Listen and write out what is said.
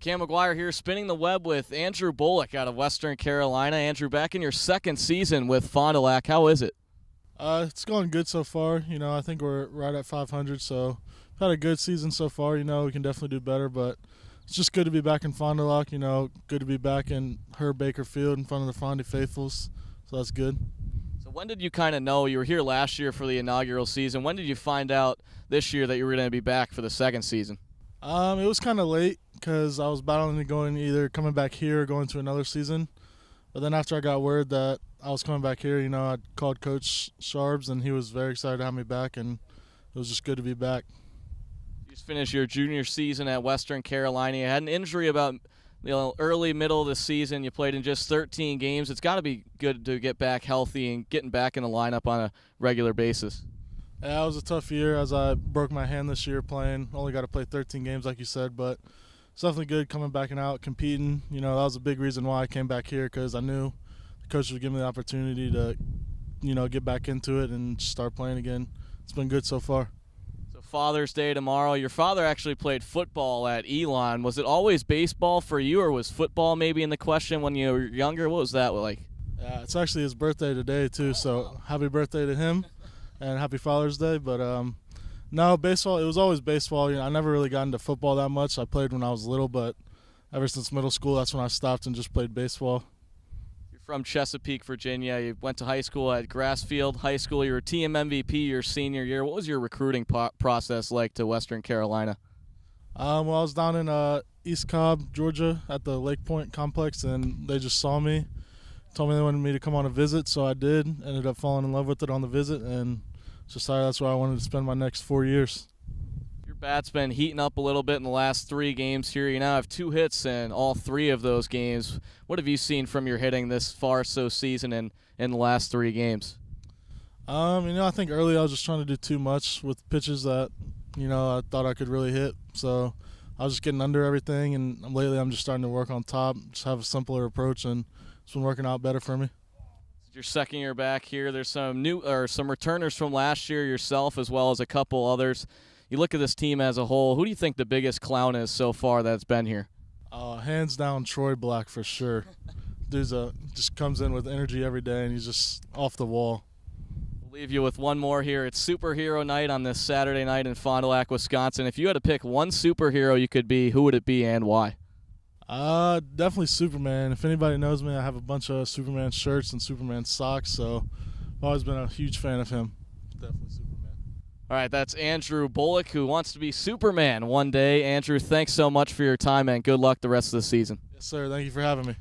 Cam McGuire here, spinning the web with Andrew Bullock out of Western Carolina. Andrew, back in your second season with Fond du Lac, how is it? It's going good so far. I think we're right at 500, so we've had a good season so far. We can definitely do better, but it's just good to be back in Fond du Lac. Good to be back in Herb Baker Field in front of the Fondy faithfuls, so that's good. So when did you kind of know, you were here last year for the inaugural season, when did you find out this year that you were going to be back for the second season? It was kind of late because I was battling to going either coming back here or going to another season. But then after I got word that I was coming back here, I called Coach Sharbs, and he was very excited to have me back, and it was just good to be back. You just finished your junior season at Western Carolina. You had an injury about early, middle of the season. You played in just 13 games. It's got to be good to get back healthy and getting back in the lineup on a regular basis. Yeah, it was a tough year as I broke my hand this year playing. Only got to play 13 games like you said, but it's definitely good coming back and out, competing. That was a big reason why I came back here, because I knew the coach would give me the opportunity to, get back into it and start playing again. It's been good so far. So Father's Day tomorrow. Your father actually played football at Elon. Was it always baseball for you, or was football maybe in the question when you were younger? What was that like? Yeah, it's actually his birthday today too, so happy birthday to him. And happy Father's Day. But no, baseball, it was always baseball. I never really got into football that much. I played when I was little, but ever since middle school, that's when I stopped and just played baseball. You're from Chesapeake, Virginia. You went to high school at Grassfield High School. You were team MVP your senior year. What was your recruiting process like to Western Carolina? Well, I was down in East Cobb, Georgia at the Lake Point complex, and they just saw me, told me they wanted me to come on a visit, so I did. Ended up falling in love with it on the visit, and decided that's where I wanted to spend my next 4 years. Your bat's been heating up a little bit in the last 3 games here. You now have 2 hits in all 3 of those games. What have you seen from your hitting this far so season and in the last 3 games? I think early I was just trying to do too much with pitches that, I thought I could really hit. So I was just getting under everything, and lately I'm just starting to work on top, just have a simpler approach, and it's been working out better for me. Your second year back here. There's some some returners from last year, yourself as well as a couple others. You look at this team as a whole. Who do you think the biggest clown is so far that's been here? Hands down, Troy Black for sure. Dude's just comes in with energy every day, and he's just off the wall. We'll leave you with one more here. It's Superhero Night on this Saturday night in Fond du Lac, Wisconsin. If you had to pick one superhero you could be, who would it be and why? Definitely Superman. If anybody knows me, I have a bunch of Superman shirts and Superman socks, so I've always been a huge fan of him. Definitely Superman. All right, that's Andrew Bullock, who wants to be Superman one day. Andrew, thanks so much for your time, and good luck the rest of the season. Yes, sir. Thank you for having me.